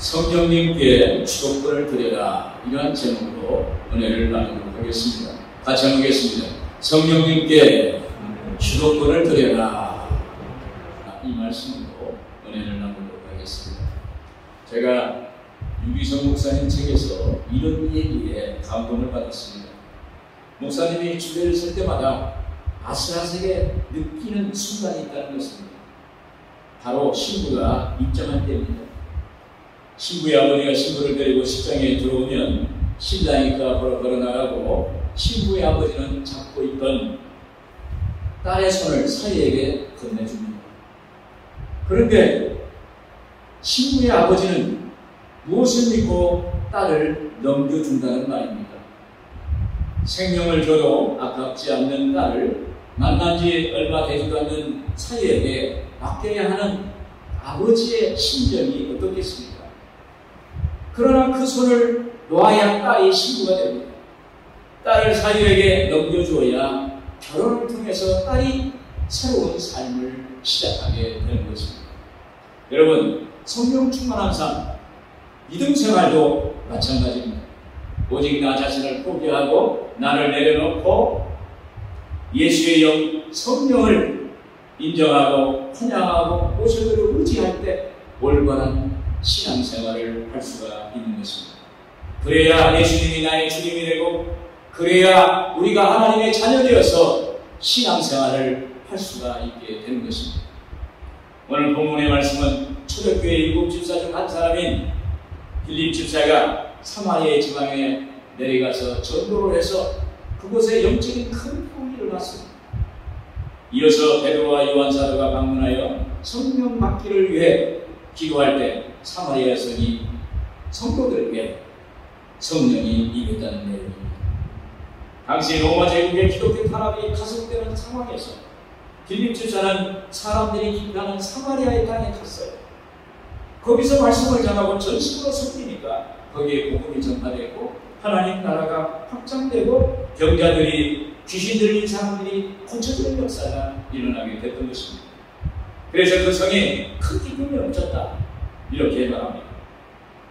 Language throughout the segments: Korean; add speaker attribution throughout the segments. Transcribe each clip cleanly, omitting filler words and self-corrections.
Speaker 1: 성령님께 주도권을 드려라, 이러한 제목으로 은혜를 나누도록 하겠습니다. 같이 하겠습니다. 성령님께 주도권을 드려라, 이 말씀으로 은혜를 나누도록 하겠습니다. 제가 유기성 목사님 책에서 이런 얘기에 감동을 받았습니다. 목사님이 주례를 쓸 때마다 아슬아슬하게 느끼는 순간이 있다는 것입니다. 바로 신부가 입장할 때입니다. 신부의 아버지가 신부를 데리고 식장에 들어오면 신랑이 그 앞으로 걸어나가고 신부의 아버지는 잡고 있던 딸의 손을 사이에게 건네줍니다. 그런데 신부의 아버지는 무엇을 믿고 딸을 넘겨준다는 말입니까? 생명을 줘도 아깝지 않는 딸을 만난 지 얼마 되지도 않는 사이에게 맡겨야 하는 아버지의 심정이 어떻겠습니까? 그러나 그 손을 놓아야 딸이 신부가 됩니다. 딸을 사유에게 넘겨주어야 결혼을 통해서 딸이 새로운 삶을 시작하게 되는 것입니다. 여러분, 성령 충만한 삶, 믿음 생활도 마찬가지입니다. 오직 나 자신을 포기하고 나를 내려놓고 예수의 영, 성령을 인정하고 찬양하고 모셔들을 의지할 때 올바른 신앙생활을 할 수가 있는 것입니다. 그래야 예수님이 나의 주님이 되고, 그래야 우리가 하나님의 자녀되어서 신앙생활을 할 수가 있게 되는 것입니다. 오늘 본문의 말씀은 초대교회 일곱 집사 중 한 사람인 빌립 집사가 사마리아 지방에 내려가서 전도를 해서 그곳에 영적인 큰 부흥이 일어났습니다. 이어서 베드로와 요한 사도가 방문하여 성령 받기를 위해 기도할 때 사마리아 성이 성도들에게 성령이 임했다는 내용입니다. 당시 로마 제국의 기독교 탄압이 가속되는 상황에서 빌립 집사는 사람들이 기피하는 사마리아의 땅에 갔어요. 거기서 말씀을 전하고 전식으로 섬기니까 거기에 복음이 전파되고 하나님 나라가 확장되고 병자들이, 귀신 들린 사람들이 고쳐지는 역사가 일어나게 됐던 것입니다. 그래서 그 성에 큰 기쁨이 넘쳤다, 이렇게 말합니다.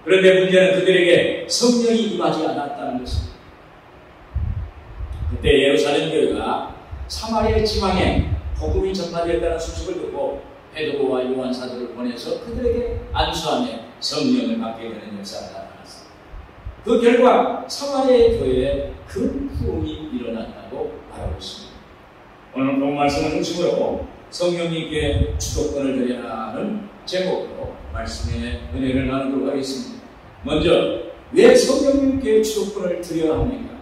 Speaker 1: 그런데 문제는 그들에게 성령이 임하지 않았다는 것입니다. 그때 예루살렘 교회가 사마리아 지방에 복음이 전파되었다는 소식을 듣고 베드로와 요한 사도를 보내서 그들에게 안수하며 성령을 받게 되는 역사가 나타났습니다. 그 결과 사마리아 교회에 큰 부흥이 일어났다고 말하고 있습니다. 오늘 본 말씀을 중심으로 성령님께 주도권을 드려라는 제목으로 말씀의 은혜를 나누도록 하겠습니다. 먼저 왜 성령님께 주도권을 드려야 합니까?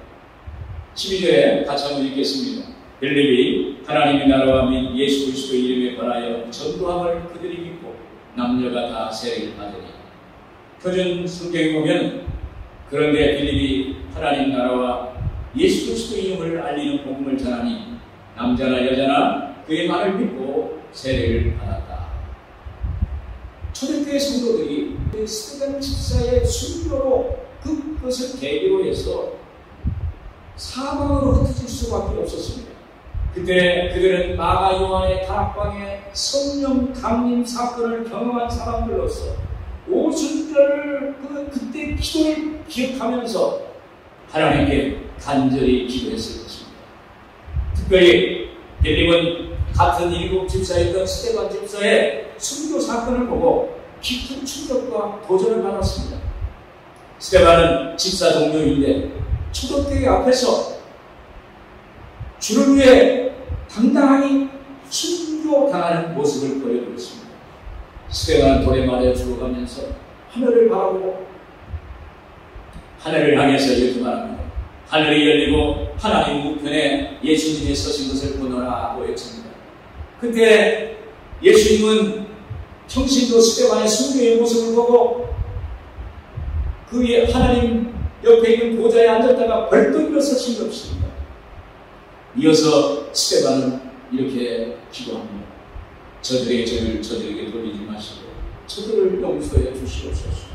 Speaker 1: 12절에 같이 한번 읽겠습니다. 빌립이 하나님의 나라와 및 예수 그리스도의 이름에 관하여 전도함을 그들이 믿고 남녀가 다 세례를 받으니. 표준 성경에 보면 그런데 빌립이 하나님 나라와 예수 그리스도의 이름을 알리는 복음을 전하니 남자나 여자나 그의 말을 믿고 세례를 받았다. 초대교회 성도들이 스데반 집사의 순교로 그것을 계기로 해서 사망으로 흩어질 수밖에 없었습니다. 그때 그들은 마가 요한의 다락방에 성령 강림 사건을 경험한 사람들로서 오순절을 그때 기도를 기억하면서 하나님께 간절히 기도했을 것입니다. 특별히 빌립은 같은 일곱 집사였던 스데반 집사의 순교 사건을 보고 깊은 충격과 도전을 받았습니다. 스데반은 집사 동료인데 초대교회 앞에서 주를 위해 당당하게 순교당하는 모습을 보여주었습니다. 스데반은 돌에 맞아 죽어가면서 하늘을 바라보고 하늘을 향해서 이렇게 말합니다. 하늘이 열리고 하나님 우편에 예수님이 서신 것을 보노라 하고 외칩니다. 그때 예수님은 평신도 스데반의 순교의 모습을 보고 그 하나님 옆에 있는 보좌에 앉았다가 벌떡 일어서신 것입니다. 이어서 스데반은 이렇게 기도합니다. 저들에게 죄를 저들에게 돌리지 마시고 저들을 용서해 주시옵소서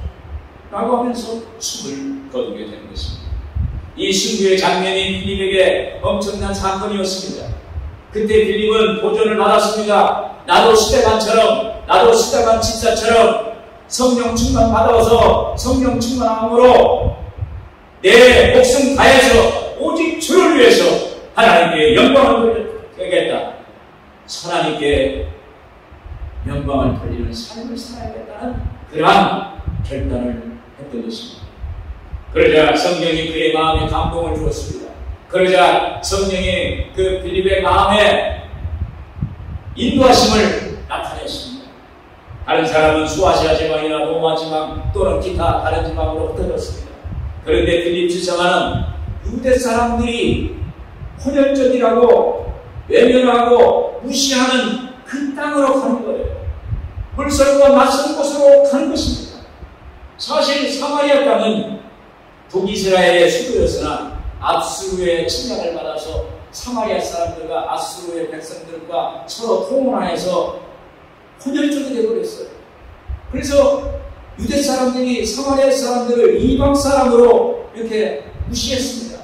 Speaker 1: 라고 하면서 숨을 거두게 되는 것입니다. 이 순교의 장면이 빌립에게 엄청난 사건이었습니다. 그때 빌립은 보존을 받았습니다. 나도 스데반처럼, 나도 스데반 집사처럼 성령 충만 받아서 성령 충만함으로 내 목숨 다해서 오직 주를 위해서 하나님께 영광을 돌리겠다. 하나님께 영광을 돌리는 삶을 살아야겠다는 그러한 결단을 했던 것입니다. 그러자 성령이 그의 마음에 감동을 주었습니다. 그러자 성령이 그 빌립의 마음에 인도하심을 나타냈습니다. 다른 사람은 수아시아 지방이나 로마 지방 또는 기타 다른 지방으로 흩어졌습니다. 그런데 빌립 지사는 유대 사람들이 혼혈적이라고 외면하고 무시하는 그 땅으로 가는 거예요. 물살과 낯선 곳으로 가는 것입니다. 사실 사마리아 땅은 북이스라엘의 수도였으나 아수르의 침략을 받아서 사마리아 사람들과 아수르의 백성들과 서로 통혼하여서 혼혈족이 되어버렸어요. 그래서 유대 사람들이 사마리아 사람들을 이방 사람으로 이렇게 무시했습니다.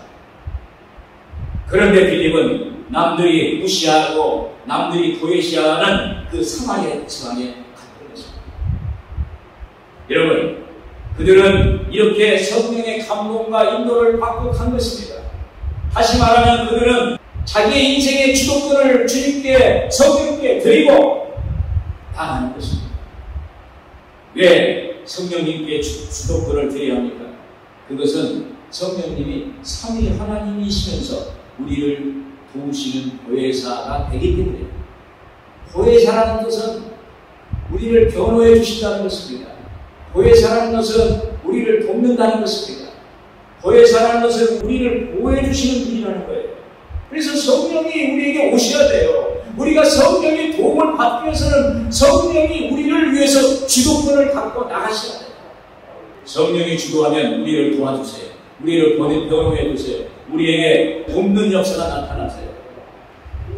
Speaker 1: 그런데 빌립은 남들이 무시하고 남들이 도외시하는 그 사마리아 지방에 갔던 것입니다. 여러분, 그들은 이렇게 성령의 감동과 인도를 받고 간 것입니다. 다시 말하면 그들은 자기의 인생의 주도권을 주님께 성령께 드리고 당하는 것입니다. 왜 성령님께 주도권을 드려야 합니까? 그것은 성령님이 삼위 하나님이시면서 우리를 도우시는 보혜사가 되기 때문에, 보혜사라는 것은 우리를 변호해 주신다는 것입니다. 보혜사라는 것은 우리를 돕는다는 것입니다. 보혜사라는 것은 우리를 보호해 주시는 분이라는 거예요. 그래서 성령이 우리에게 오셔야 돼요. 우리가 성령의 도움을 받기 위해서는 성령이 우리를 위해서 주도권을 갖고 나가셔야 돼요. 성령이 주도하면 우리를 도와주세요. 우리를 변호해 주세요. 우리에게 돕는 역사가 나타나세요.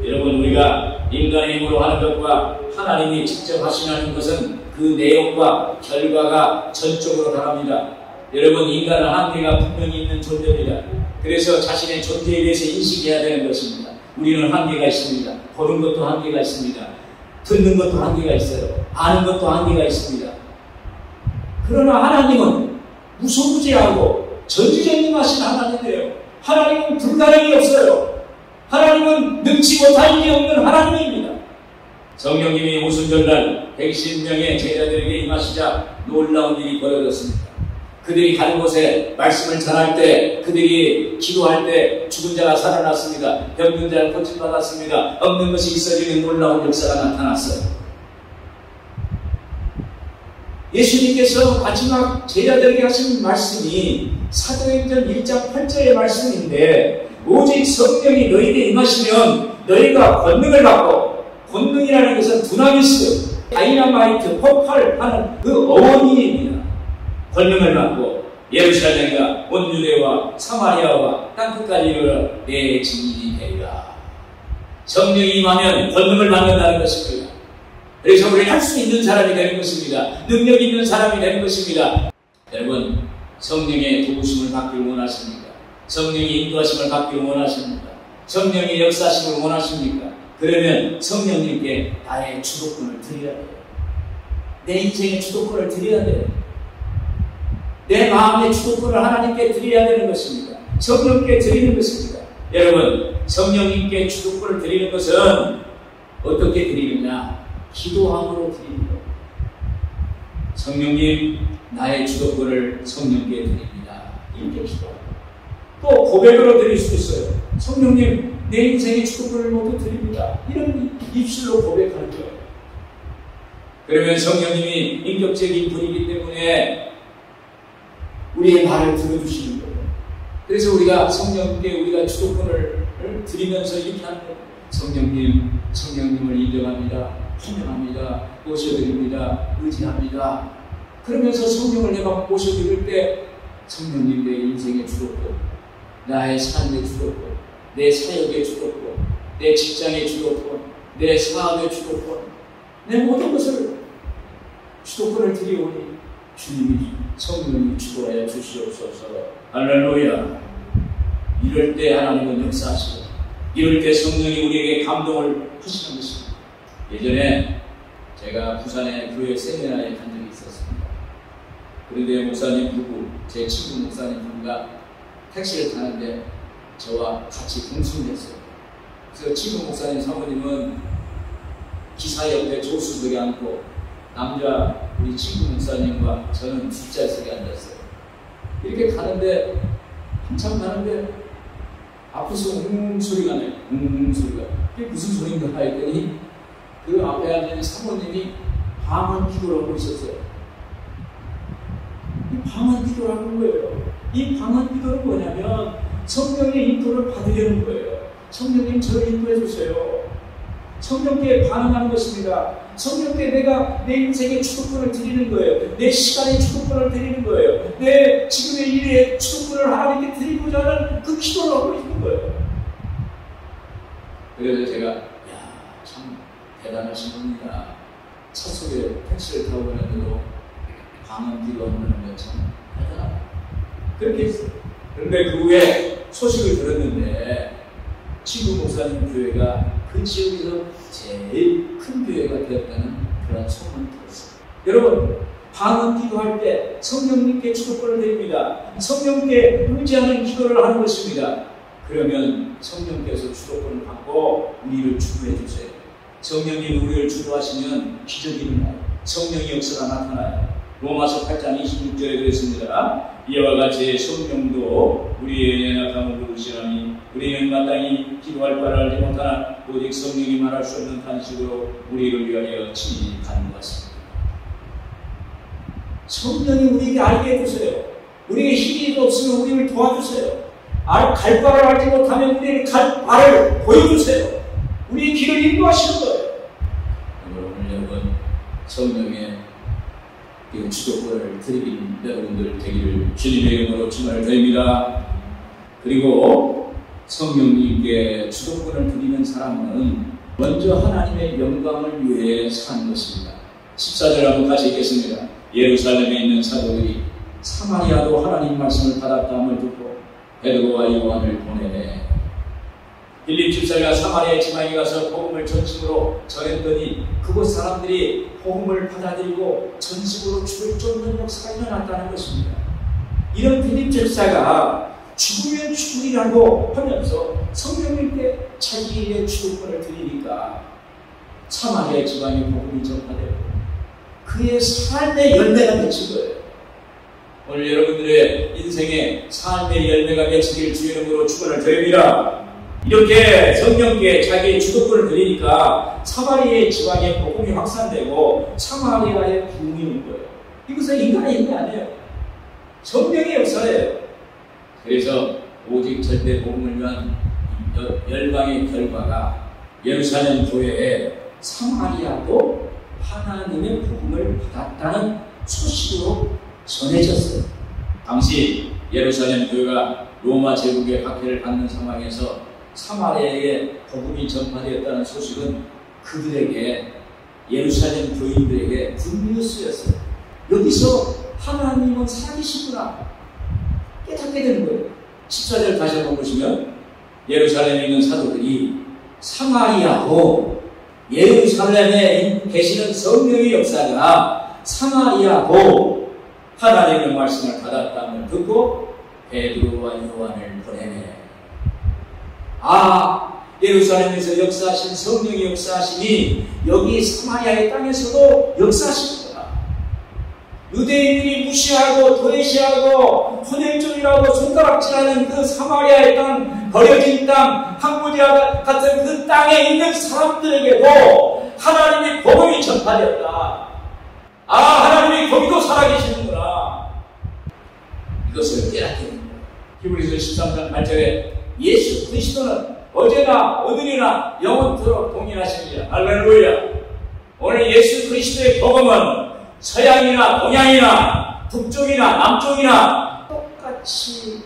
Speaker 1: 여러분, 우리가 인간의 힘으로 하는 것과 하나님이 직접 하시는 것은 그 내용과 결과가 전적으로 다릅니다. 여러분, 인간은 한계가 분명히 있는 존재입니다. 그래서 자신의 존재에 대해서 인식해야 되는 것입니다. 우리는 한계가 있습니다. 보는 것도 한계가 있습니다. 듣는 것도 한계가 있어요. 아는 것도 한계가 있습니다. 그러나 하나님은 무소부지하고 전지전능하신 하나님이에요. 하나님은 불가능이 없어요. 하나님은 능치 못할 일이 없는 하나님입니다. 성령님이 오순절날 110명의 제자들에게 임하시자 놀라운 일이 벌어졌습니다. 그들이 가는 곳에 말씀을 전할 때, 그들이 기도할 때 죽은 자가 살아났습니다. 병든 자가 고침받았습니다. 없는 것이 있어지는 놀라운 역사가 나타났어요. 예수님께서 마지막 제자들에게 하신 말씀이 사도행전 1장 8절의 말씀인데, 오직 성령이 너희에게 임하시면 너희가 권능을 받고, 권능이라는 것은 두나미스, 다이나마이트, 폭발하는 그 어원입니다. 권능을 받고 예루살렘과 온 유대와 사마리아와 땅끝까지 이르러 내 증인이 되리라. 성령이 임하면 권능을 받는다는 것입니다. 그래서 우리는 할 수 있는 사람이 되는 것입니다. 능력 있는 사람이 되는 것입니다. 여러분, 성령의 도우심을 받기를 원하십니까? 성령의 인도하심을 받기를 원하십니까? 성령의 역사심을 원하십니까? 그러면 성령님께 나의 주도권을 드려야 돼요. 내 인생의 주도권을 드려야 돼요. 내 마음의 주도권을 하나님께 드려야 되는 것입니다. 성령께 드리는 것입니다. 여러분, 성령님께 주도권을 드리는 것은 어떻게 드리느냐? 기도함으로 드립니다. 성령님, 나의 주도권을 성령께 드립니다. 이렇게 기도합니다. 또 고백으로 드릴 수 있어요. 성령님, 내 인생의 주도권을 모두 드립니다. 이런 입술로 고백하는 거예요. 그러면 성령님이 인격적인 분이기 때문에 우리의 말을 들어주시는 거예요. 그래서 우리가 성령님께 우리가 주도권을 드리면서 이렇게 하는 거예요. 성령님, 성령님을 인정합니다. 환영합니다. 모셔드립니다. 의지합니다. 그러면서 성령을 내가 모셔드릴 때 성령님, 내 인생의 주도권, 나의 삶의 주도권, 내 사역의 주도권, 내 직장의 주도권, 내 사업의 주도권, 내 모든 것을 주도권을 드리오니 주님이 성령이 주도하여 주시옵소서. 할렐루야. 이럴 때 하나님은 역사하시고, 이럴 때 성령이 우리에게 감동을 하시는 것입니다. 예전에 제가 부산의 교회 세미나에 간 적이 있었습니다. 그런데 목사님 부부, 제 친구 목사님 부부가 택시를 타는데 저와 같이 동승했어요. 그래서 친구 목사님 사모님은 기사 옆에 조수석에 앉고 남자 우리 친구 목사님과 저는 뒷좌석에 앉았어요. 이렇게 가는데 한참 가는데 앞에서 웅 소리가 나요. 웅 소리가. 이게 무슨 소리인가 했더니 그 앞에 앉은 사모님이 방언 기도를 하고 있었어요. 이 방언 기도를 하는 거예요. 이 방언 기도는 뭐냐면 성령의 인도를 받으려는 거예요. 성령님 저를 인도해 주세요. 성령께 반응하는 것입니다. 성령께 내가 내 인생의 주도권을 드리는 거예요. 내 시간의 주도권을 드리는 거예요. 내 지금의 일의 주도권을 하나님께 드리고자 하는 그 기도를 하고 있는 거예요. 그래서 제가 참 대단하신 분이다. 차 속에 택시를 타고 가는데도 방언 기도하는 건 참 대단하다. 그렇게 했어요. 그런데 그 후에 소식을 들었는데 친구 목사님 교회가 그 지역에서 제일 큰 교회가 되었다는 그런 소문을 들었어요. 여러분, 방언 기도할 때 성령님께 주도권을 드립니다. 성령께 의지하는 기도를 하는 것입니다. 그러면 성령께서 주도권을 받고 우리를 주도해 주세요. 성령님 우리를 주도하시면 기적이 일어나요. 성령의 역사가 나타나요. 로마서 8장 26절에 그랬습니다. 이와 같이 성령도 우리의 연약함을 도우시나니 우리는 마땅히 기도할 바를 알지 못하나 오직 성령이 말할 수 없는 탄식으로 우리를 위하여 친히 가는 것 같습니다. 성령이 우리에게 알게 해주세요. 우리에게 힘이 없으면 우리를 도와주세요. 갈 바를 알지 못하면 우리에게 갈 바를 보여주세요. 우리의 길을 인도하시는 거예요. 오늘 여러분 성령의 주도권을 드리는 여러분들 되기를 주님의 이름으로 축원드립니다. 그리고 성령님께 주도권을 드리는 사람은 먼저 하나님의 영광을 위해 사는 것입니다. 14절 한번 같이 읽겠습니다. 예루살렘에 있는 사도들이 사마리아도 하나님 말씀을 받았다함을 듣고 베드로와 요한을 보내네. 빌립 집사가 사마리아 지방에 가서 복음을 전식으로 전했더니 그곳 사람들이 복음을 받아들이고 전식으로 주를 쫓는 역사가 일어났다는 것입니다. 이런 빌립 집사가 죽으면 죽으리라고 하면서 성령님께 자기의 주도권을 드리니까 사마리아 지방에 복음이 전파되고 그의 삶의 열매가 맺힌 거예요. 오늘 여러분들의 인생에 삶의 열매가 맺히길 주의 이름으로 축원을 드립니다. 이렇게 성령께 자기의 주도권을 드리니까 사마리아 지방에 복음이 확산되고 사마리아에 부흥이 온 거예요. 이것은 인간의 힘이 아니에요. 성령의 역사예요. 그래서 오직 절대 복음을 위한 열방의 결과가 예루살렘 교회에 사마리아도 하나님의 복음을 받았다는 소식으로 전해졌어요. 당시 예루살렘 교회가 로마 제국의 박해를 받는 상황에서 사마리아에 복음이 전파되었다는 소식은 그들에게 예루살렘 교인들에게 굿뉴스였어요. 여기서 하나님은 살아계시구나 깨닫게 되는 거예요. 14절 다시 한번 보시면 예루살렘에 있는 사도들이 사마리아도 예루살렘에 계시는 성령의 역사가 사마리아도 하나님의 말씀을 받았다는 듣고 베드로와 요한을 보내네. 예루살렘에서 역사하신 성령의 역사하심이 여기 사마리아의 땅에서도 역사하시는구나. 유대인들이 무시하고 도외시하고 혼혈족이라고 손가락질하는 그 사마리아의 땅, 버려진 땅, 항무지와 같은 그 땅에 있는 사람들에게도 하나님의 복음이 전파되었다. 하나님이 거기도 살아계시는구나. 이것을 깨닫게 됩니다. 히브리서 13장 8절에 예수 그리스도는 어제나 오늘이나 영원토록 동일하십니다. 할렐루야. 오늘 예수 그리스도의 복음은 서양이나 동양이나 북쪽이나 남쪽이나 똑같이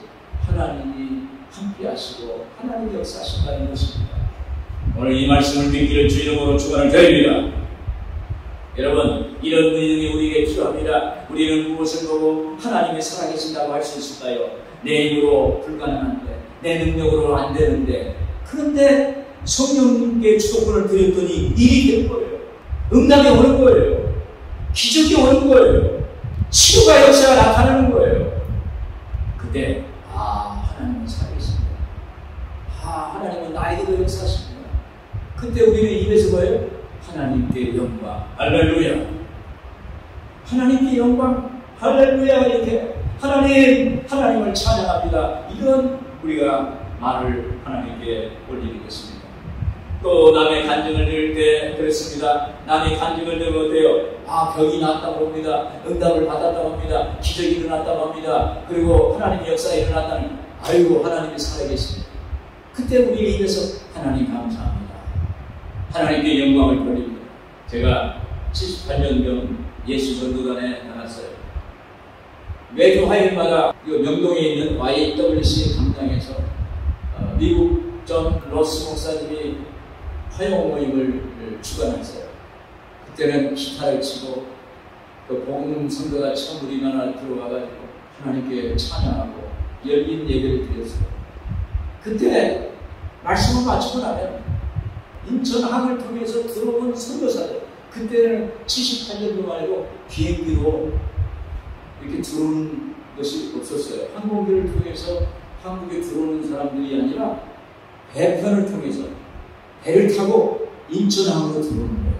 Speaker 1: 하나님이 함께하시고 하나님이 역사하신다는 것입니다. 오늘 이 말씀을 믿기를 주 이름으로 축원을 드립니다. 여러분, 이런 믿음이 우리에게 필요합니다. 우리는 무엇을 보고 하나님이 살아계신다고 할 수 있을까요? 내 힘으로 불가능한데, 내 능력으로 안 되는데, 그런데 성령님께 주도권을 드렸더니 일이 된 거예요. 응답이 오는 거예요. 기적이 오는 거예요. 치유가 역사가 나타나는 거예요. 그때 하나님은 살아계십니다. 하나님은 나에게도 역사하십니다. 그때 우리는 입에서 뭐예요? 하나님께 영광, 할렐루야. 하나님께 영광, 할렐루야. 이렇게 하나님을 찬양합니다. 이런 우리가 말을 하나님께 올리는 것입니다. 또 남의 간증을 들을 때 그랬습니다. 남의 간증을 들으면 어때요? 병이 났다고 합니다. 응답을 받았다고 합니다. 기적이 일어났다고 합니다. 그리고 하나님의 역사가 일어났다는, 아이고 하나님이 살아계십니다. 그때 우리 입에서 하나님 감사합니다. 하나님께 영광을 돌립니다. 제가 78년경 예수전도단에 나갔어요. 매주 화요일마다 명동에 있는 YWC 강당에서 미국 전 로스 목사님이 화요 모임을 주관했어요. 그때는 기타를 치고 그 복음 성도가 처음 우리 나라 들어와가지고 하나님께 찬양하고 열린 예배를 드렸어요. 그때 말씀을 마치고 나면 인천항을 통해서 들어온 선교사들, 그때는 78년도 말고 비행기로 이렇게 들어오는 것이 없었어요. 항공기를 통해서 한국에 들어오는 사람들이 아니라 배편을 통해서 배를 타고 인천항으로 들어오는 거예요.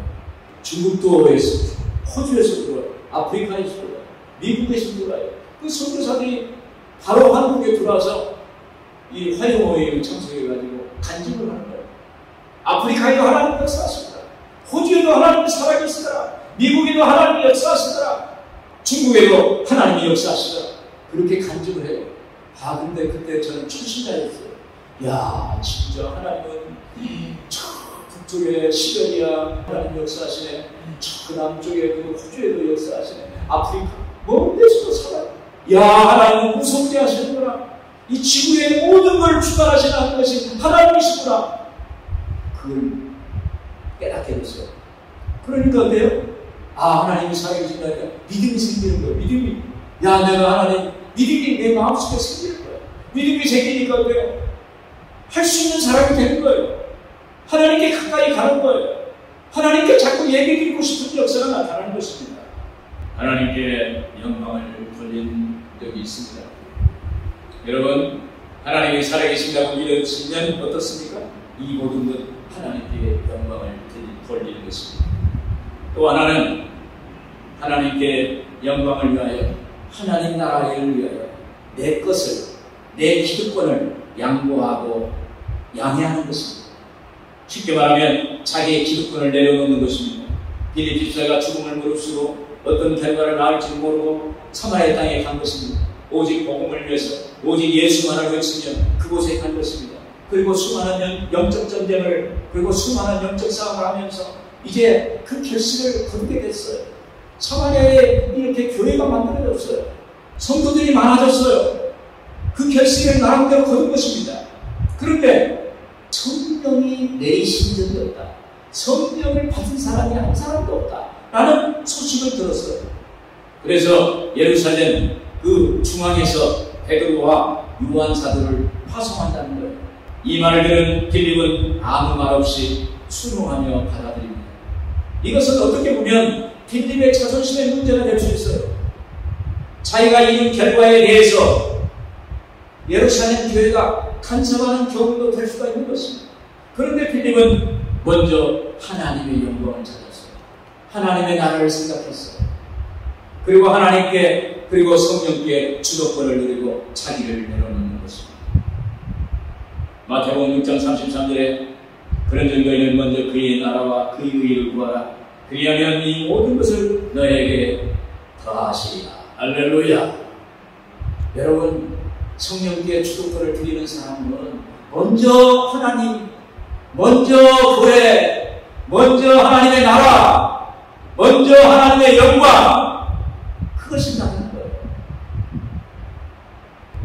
Speaker 1: 중국도에서, 호주에서 들어와요. 아프리카에서 들어와요. 미국에서 들어와요. 그 선교사들이 바로 한국에 들어와서 이 화요 모임을 참석해가지고 간증을 하는 거예요. 아프리카에도 하나님 역사하시더라. 호주에도 하나님 살아계시더라. 미국에도 하나님 역사하시더라. 중국에도 하나님이 역사하시더라. 그렇게 간증을 해요. 근데 그때 저는 초신자였어요. 진짜 하나님은 저 북쪽에 시베리아 하나님 역사하시네. 저 남쪽에 그 호주에도 역사하시네. 아프리카 먼 데서도 살아요. 하나님은 무성대하시는구나. 이 지구의 모든 걸 주관하시는 것이 하나님이시구나. 그걸 깨닫게 됐어요. 그러니까 어때요? 하나님이 살아계신다니까 믿음이 생기는 거예요. 믿음이. 내가 하나님, 믿음이 내 마음속에 생기는 거예요. 믿음이 생기니까 어때요? 할 수 있는 사람이 되는 거예요. 하나님께 가까이 가는 거예요. 하나님께 자꾸 얘기 드리고 싶은 역사가 나타나는 것입니다. 하나님께 영광을 돌린 적이 있습니다. 여러분, 하나님이 살아계신다고 믿으시면 어떻습니까? 이 모든 것 하나님께 영광을 돌리는 것입니다. 또 하나는 하나님께 영광을 위하여, 하나님 나라를 위하여 내 것을, 내 기득권을 양보하고 양해하는 것입니다. 쉽게 말하면 자기의 기득권을 내려놓는 것입니다. 빌립 집사가 죽음을 무릅쓰고 어떤 결과를 낳을지 모르고 사마리아 땅에 간 것입니다. 오직 복음을 위해서, 오직 예수만을 외치며 그곳에 간 것입니다. 그리고 수많은 영적 전쟁을, 그리고 수많은 영적 싸움을 하면서 이제 그 결실을 거두게 됐어요. 사마리아에 이렇게 교회가 만들어졌어요. 성도들이 많아졌어요. 그 결실을 나름대로 거둔 것입니다. 그런데 성령이 내리신 적이 없다. 성령을 받은 사람이 한 사람도 없다. 라는 소식을 들었어요. 그래서 예루살렘 그 중앙에서 베드로와 요한 사도를 파송한다는 거예요. 이 말을 들은 빌립은 아무 말 없이 순응하며 받아들입니다. 이것은 어떻게 보면 빌립의 자존심의 문제가 될 수 있어요. 자기가 이룬 결과에 대해서 예루살렘 교회가 간섭하는 경우도 될 수가 있는 것입니다. 그런데 빌립은 먼저 하나님의 영광을 찾았어요. 하나님의 나라를 생각했어요. 그리고 하나님께, 그리고 성령께 주도권을 누리고 자기를 내려놓는 것입니다. 마태복음 6장 33절에 그런즉 너희는 먼저 그의 나라와 그의 의를 구하라. 그리하면 이 모든 것을 너에게 더하시리라. 할렐루야. 여러분, 성령께 주도권을 드리는 사람은 먼저 하나님, 먼저 교회, 먼저 하나님의 나라, 먼저 하나님의 영광, 그것이 나는 거예요.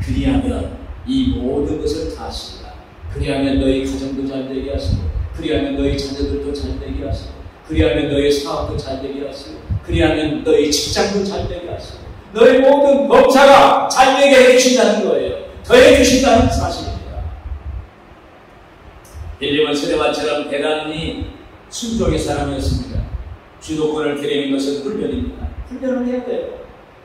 Speaker 1: 그리하면 이 모든 것을 다 하시리라. 그리하면 너희 가정도 잘되게 하시고, 그리하면 너희 자녀들도 잘되게 하시고, 그리하면 너희 사업도 잘되게 하시고, 그리하면 너희 직장도 잘되게 하시고, 너희 모든 범사가 잘되게 해주신다는 거예요. 더해주신다는 사실입니다. 빌립은 스데반처럼 대단히 순종의 사람이었습니다. 주도권을 드리는 것은 훈련입니다. 훈련을 해야 돼요.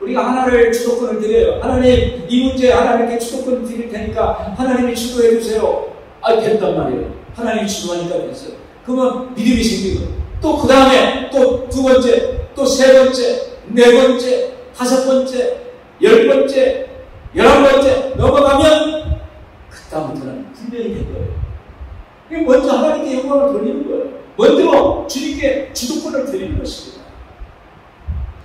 Speaker 1: 우리가 하나를 주도권을 드려요. 하나님, 이 문제 하나님께 주도권을 드릴 테니까 하나님이 주도해 주세요. 됐단 말이에요. 하나님이 주도하니까 됐어요. 그러면 믿음이 생기고, 또 그 다음에 또 두 번째, 또 세 번째, 네 번째, 다섯 번째, 10번째, 11번째 넘어가면 그다음부터는 분명히 된 거예요. 먼저 하나님께 영광을 돌리는 거예요. 먼저 주님께 주도권을 드리는 것입니다.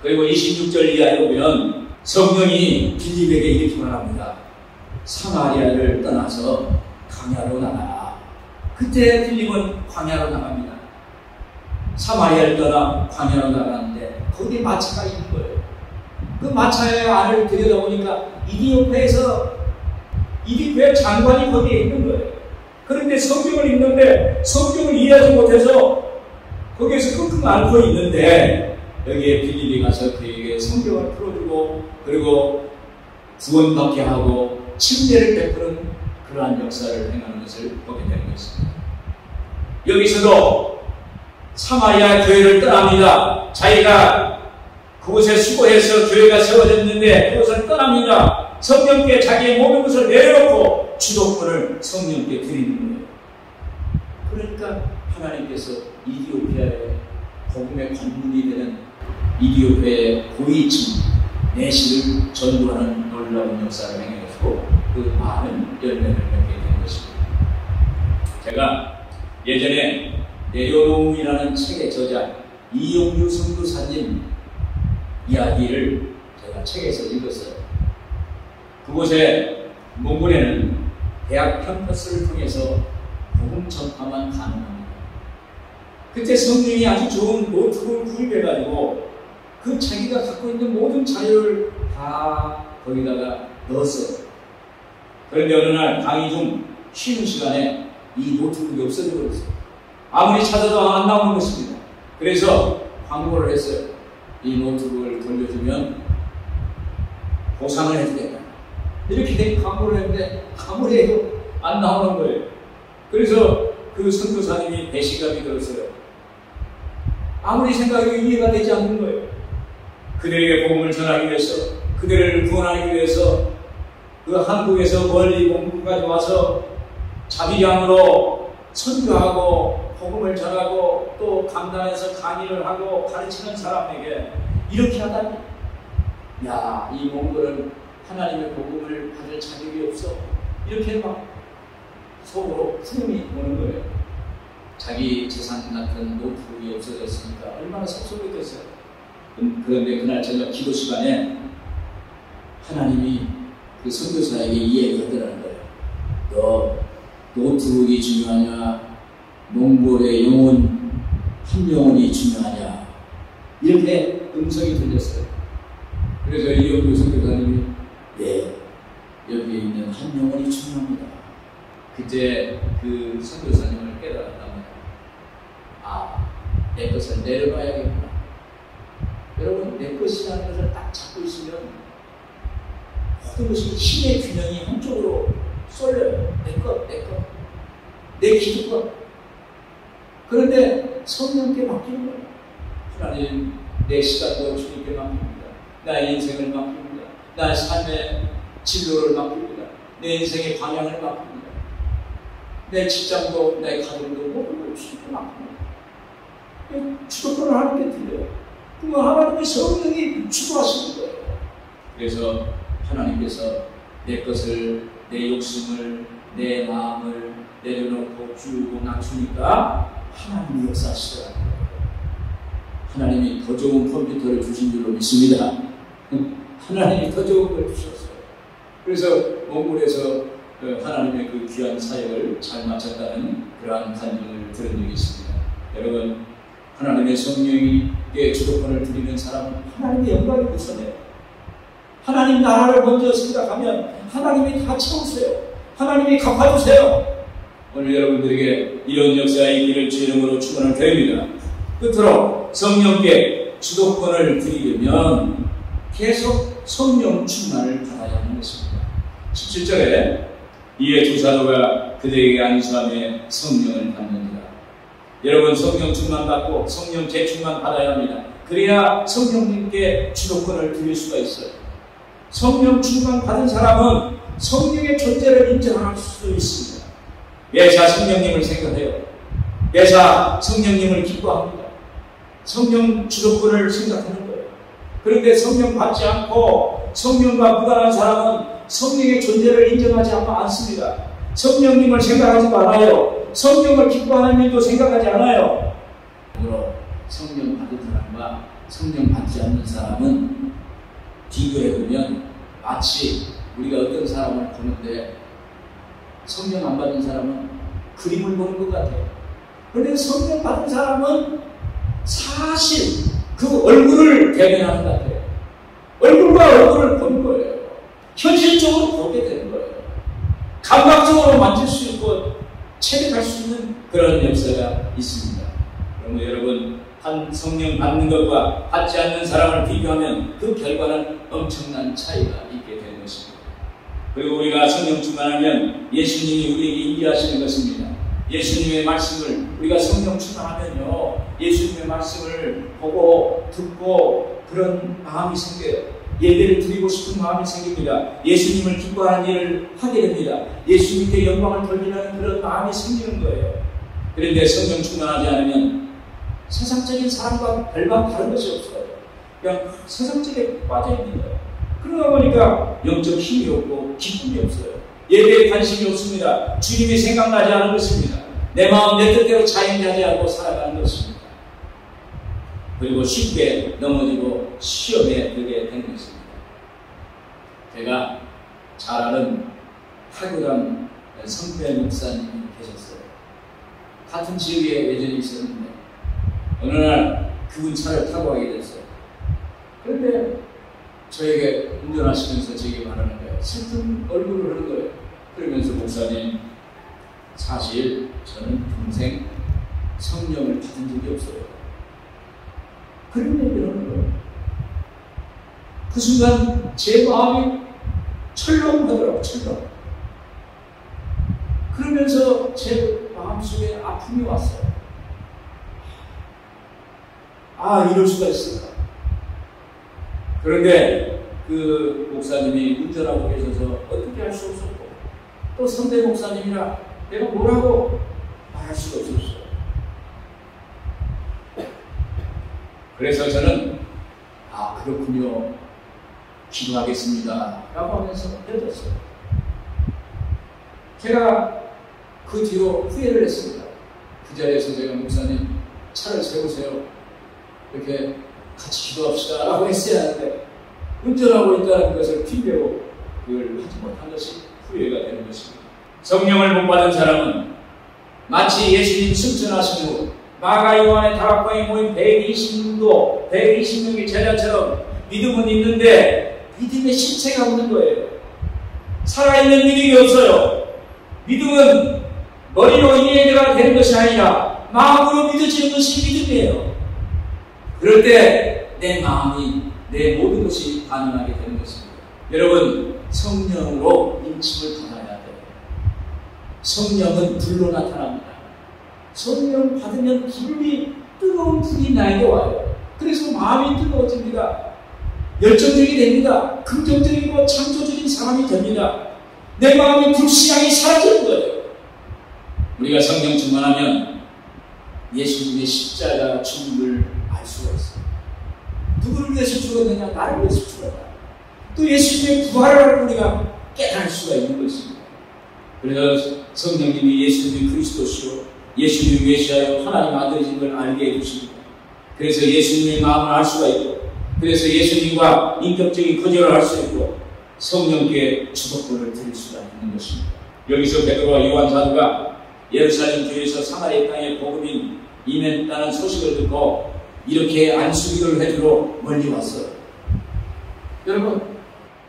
Speaker 1: 그리고 26절 이하에 보면 성령이 빌립에게 이렇게 말합니다. 사마리아를 떠나서 광야로 나가라. 그때 빌립은 광야로 나갑니다. 사마리아를 떠나 광야로 나가는데 거기에 마차가 있는 거예요. 그 마차의 안을 들여다보니까 이디오페의 장관이 거기에 있는 거예요. 그런데 성경을 읽는데 성경을 이해하지 못해서 거기에서 끙끙 앓고 있는데 여기에 빌립이 가서 그에게 성경을 풀어주고 그리고 구원받게 하고 침례를 베푸는 그러한 역사를 행하는 것을 보게 되는 것입니다. 여기서도 사마리아 교회를 떠납니다. 자기가 그곳에 수고해서 교회가 세워졌는데 그곳을 떠납니다. 성령께 자기의 모든 것을 내려놓고 주도권을 성령께 드리는 거예요. 그러니까 하나님께서 이디오피아의 복음의 관문이 되는 이디오피아의 고위층 내시를 전도하는 놀라운 역사를 행해가지고 그 많은 열매를 맺게 된 것입니다. 제가 예전에 내려놓음이라는 책의 저자 이용규 선교사님 이야기를 제가 책에서 읽었어요. 그곳에 몽골에는 대학 캠퍼스를 통해서 복음 전파만 가능합니다. 그때 성령이 아주 좋은 노트북을 구입해가지고 그 자기가 갖고 있는 모든 자료를 다 거기다가 넣었어요. 그런데 어느 날 강의 중 쉬는 시간에 이 노트북이 없어져 버렸어요. 아무리 찾아도 안 나오는 것입니다. 그래서 광고를 했어요. 이 노트북을 돌려주면 보상을 해주겠다. 이렇게 광고를 했는데 아무리 해도 안 나오는 거예요. 그래서 그 선교사님이 배신감이 들었어요. 아무리 생각해도 이해가 되지 않는 거예요. 그들에게 복음을 전하기 위해서, 그들을 구원하기 위해서 그 한국에서 멀리 몽골까지 와서 자비량으로 선교하고 복음을 전하고 또 강단에서 강의를 하고 가르치는 사람에게 이렇게 하다니, 야, 이 몽골은 하나님의 복음을 받을 자격이 없어. 이렇게 막 속으로 후름이 오는 거예요. 자기 재산 같은 노트북이 없어졌으니까 얼마나 섭섭했겠어요. 그런데 그날 저녁 기도 시간에 하나님이 그 선교사에게 이 얘기를 하더라는 거예요. 너 노트북이 중요하냐? 몽골의 영혼, 한 영혼이 중요하냐? 이렇게 음성이 들렸어요. 그래서 이용규 선교사님이 네, 여기에 있는 한 영혼이 중요합니다. 그때 그 선교사님을 깨달았답니다. 아, 내 것을 내려놔야겠구나. 여러분, 내 것이라는 것을 딱 잡고 있으면 모든 것이 힘의 균형이 한쪽으로 쏠려요. 내 것, 내 기득권. 그런데 성령께 맡기는 거예요. 하나님, 내 시간도 주님께 맡깁니다. 나의 인생을 맡깁니다. 나의 삶의 진로를 맡깁니다. 내 인생의 방향을 맡깁니다. 내 직장도, 내 가정도 모든 걸 주님께 맡깁니다. 주도권을 하나님께 드려요. 그러면 하나님의 성령이 주도하시는 거예요. 그래서 하나님께서 내 것을, 내 욕심을, 내 마음을 내려놓고 쭉 낮추니까 하나님이 역사하시더라고요. 하나님이 더 좋은 컴퓨터를 주신 줄로 믿습니다. 하나님이 더 좋은 걸 주셨어요. 그래서 몽골에서 하나님의 그 귀한 사역을 잘 마쳤다는 그러한 간증을 들은 적이 있습니다. 여러분, 하나님의 성령에게 주도권을 드리는 사람은 하나님의 영광이 우선해요. 하나님 나라를 먼저 생각하면 하나님이 다 채우세요. 하나님이 갚아주세요. 오늘 여러분들에게 이런 역사의 있기를 주 이름으로 축원을 드립니다. 끝으로 성령께 주도권을 드리려면 계속 성령 충만을 받아야 하는 것입니다. 17절에 이에 두 사도가 그들에게 안수하며 성령을 받는다. 여러분, 성령 충만 받고 성령 재충만 받아야 합니다. 그래야 성령님께 주도권을 드릴 수가 있어요. 성령 충만 받은 사람은 성령의 존재를 인정할 수 있습니다. 매사 성령님을 생각해요. 매사 성령님을 기뻐합니다. 성령 주도권을 생각하는 거예요. 그런데 성령 받지 않고 성령과 무관한 사람은 성령의 존재를 인정하지 않습니다. 성령님을 생각하지 말아요. 성령을 기뻐하는 일도 생각하지 않아요. 그러므로 성령 받은 사람과 성령 받지 않는 사람은 비교해보면 마치 우리가 어떤 사람을 보는데 성령 안 받은 사람은 그림을 보는 것 같아요. 그런데 성령 받은 사람은 사실 그 얼굴을 대변하는 것 같아요. 얼굴과 얼굴을 보는 거예요. 현실적으로 보게 되는 거예요. 감각적으로 만질 수 있고 체득할 수 있는 그런 역사가 있습니다. 그러면 여러분, 한 성령 받는 것과 받지 않는 사람을 비교하면 그 결과는 엄청난 차이가 있게 되는 것입니다. 그리고 우리가 성령 충만하면 예수님이 우리에게 인도하시는 것입니다. 예수님의 말씀을 우리가 성령 충만하면요, 예수님의 말씀을 보고 듣고 그런 마음이 생겨요. 예배를 드리고 싶은 마음이 생깁니다. 예수님을 기뻐하는 일을 하게 됩니다. 예수님께 영광을 돌리는 그런 마음이 생기는 거예요. 그런데 성령 충만하지 않으면 세상적인 사람과 별반 다른 것이 없어요. 그냥 세상적에 빠져있는 거예요. 그러다 보니까 영적 힘이 없고 기쁨이 없어요. 예배에 관심이 없습니다. 주님이 생각나지 않은 것입니다. 내 마음 내 뜻대로 자연하지 않고 살아가는 것입니다. 그리고 쉽게 넘어지고 시험에 들게 되는 것입니다. 제가 잘 아는 타교당 성배 목사님이 계셨어요. 같은 지역에 예전에 있었는데 어느 날 그분 차를 타고 가게 됐어요. 그런데 저에게 운전하시면서 저에게 말하는 거예요. 슬픈 얼굴을 하는 거예요. 그러면서 목사님, 사실 저는 평생 성령을 받은 적이 없어요. 그런 얘기를 하는 거예요. 그 순간 제 마음이 철렁하더라고요. 철렁. 그러면서 제 마음속에 아픔이 왔어요. 아, 이럴 수가 있을까. 그런데 그 목사님이 운전하고 계셔서 어떻게 할 수 없었고, 또 선대 목사님이라 내가 뭐라고 말할 수가 없었어요. 그래서 저는 아, 그렇군요, 기도하겠습니다 라고 하면서 헤어졌어요. 제가 그 뒤로 후회를 했습니다. 그 자리에서 제가 목사님 차를 세우세요, 이렇게 같이 기도합시다 라고 했어야 하는데 운전하고 있다는 것을 핑계로 그걸 하지 못한 것이 후회가 되는 것입니다. 성령을 못 받은 사람은 마치 예수님 승천하신 후 마가 요한의 다락방에 모인 120명의 제자처럼 믿음은 있는데 믿음의 실체가 없는 거예요. 살아있는 믿음이 없어요. 믿음은 머리로 이해가 되는 것이 아니라 마음으로 믿어지는 것이 믿음이에요. 그럴 때 내 마음이, 내 모든 것이 반응하게 되는 것입니다. 여러분, 성령으로 인침을 받아야 돼요. 성령은 불로 나타납니다. 성령 받으면 불이, 뜨거운 불이 나에게 와요. 그래서 마음이 뜨거워집니다. 열정적이 됩니다. 긍정적이고 창조적인 사람이 됩니다. 내 마음의 불신앙이 사라지는 거예요. 우리가 성령 충만하면 예수님의 십자가 죽음을 알 수가 있어요. 누구를 위해서 죽었느냐? 나를 위해서 죽었다. 또 예수님의 부활을 우리가 깨달을 수가 있는 것입니다. 그래서 성령님이 예수님이 그리스도시요, 예수님이 메시아요, 하나님 아들이신 걸 알게 해주십니다. 그래서 예수님의 마음을 알 수가 있고, 그래서 예수님과 인격적인 거절을 할 수 있고, 성령께 주도권을 드릴 수가 있는 것입니다. 여기서 베드로와 요한 사도가 예루살렘 교회에서 사마리아 땅에 복음이 임했다는 소식을 듣고 이렇게 안수기도를 해주러 멀리 왔어요. 여러분,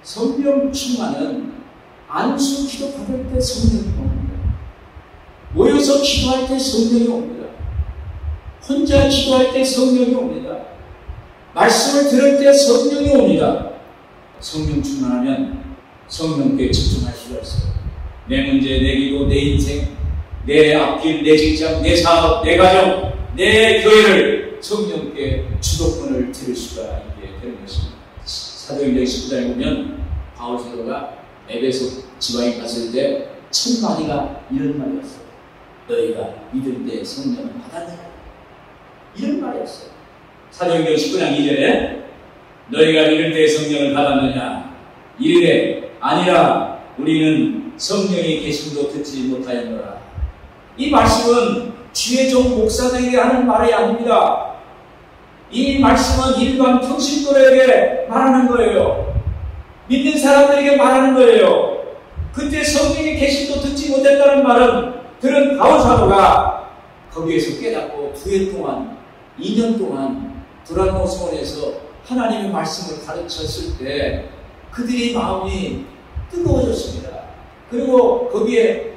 Speaker 1: 성령 충만은 안수기도 받을 때 성령이 옵니다. 모여서 기도할 때 성령이 옵니다. 혼자 기도할 때 성령이 옵니다. 말씀을 들을 때 성령이 옵니다. 성령 충만하면 성령께 집중할 수가 있어요. 내 문제, 내 기도, 내 인생, 내 앞길, 내 직장, 내 사업, 내 가정, 내 교회를 성령께 주도권을 드릴 수가 있게 되는 것입니다. 사도행전 19장에 보면 바울 사도가 에베소 지방에 갔을 때 첫 마디가 이런 말이었어요. 너희가 믿을 때 성령을 받았느냐? 이런 말이었어요. 사도행전 19장 2절에 너희가 믿을 때 성령을 받았느냐? 이르되 아니라 우리는 성령이 계심도 듣지 못하였노라. 이 말씀은 주의 종 목사들에게 하는 말이 아닙니다. 이 말씀은 일반 평신도에게 말하는 거예요. 믿는 사람들에게 말하는 거예요. 그때 성령이 계심도 듣지 못했다는 말은 들은 바울 사도가 거기에서 깨닫고 2년 동안 두란노 성원에서 하나님의 말씀을 가르쳤을 때 그들의 마음이 뜨거워졌습니다. 그리고 거기에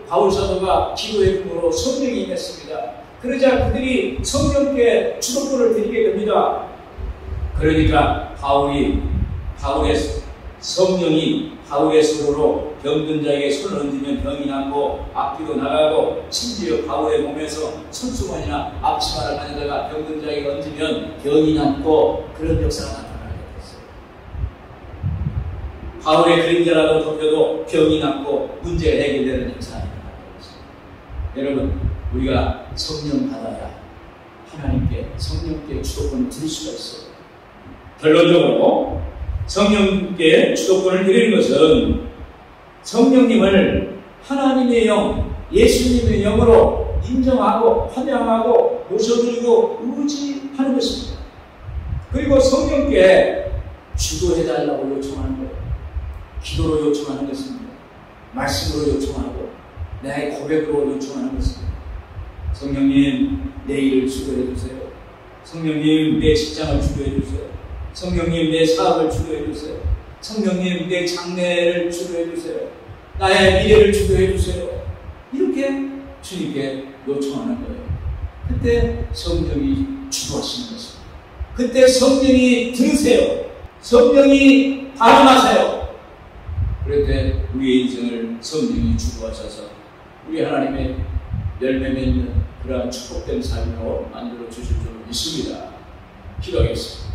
Speaker 1: 바울 사도가 기도의 품으로 성령이 임했습니다. 그러자 그들이 성령께 주도권을 드리게 됩니다. 그러니까 성령이 바울의 손으로 병든 자에게 손을 얹으면 병이 낫고 앞뒤로 나가고 심지어 바울의 몸에서 손수건이나 앞치마를 가져다가 병든 자에게 얹으면 병이 낫고 그런 역사가 나타나게 됐어요. 바울의 그림자라도 덮여도 병이 낫고 문제가 해결되는 역사가 나타나게 됐습니다. 여러분, 우리가 성령 받아야 하나님께 성령께 주도권을 드릴 수가 있어요. 결론적으로 성령께 주도권을 드리는 것은 성령님을 하나님의 영, 예수님의 영으로 인정하고 환영하고 모셔드리고 의지하는 것입니다. 그리고 성령께 주도해달라고 요청하는 거예요. 기도로 요청하는 것입니다. 말씀으로 요청하고 나의 고백으로 요청하는 것입니다. 성령님, 내 일을 주도해 주세요. 성령님, 내 직장을 주도해 주세요. 성령님, 내 사업을 주도해 주세요. 성령님, 내 장래를 주도해 주세요. 나의 미래를 주도해 주세요. 이렇게 주님께 요청하는 거예요. 그때 성령이 주도하시는 것입니다. 그때 성령이 들으세요. 성령이 발언하세요. 그럴 때 우리의 인생을 성령이 주도하셔서 우리 하나님의 열매 맺는 그러한 축복된 삶으로 만들어 주실 줄 믿습니다. 기도하겠습니다.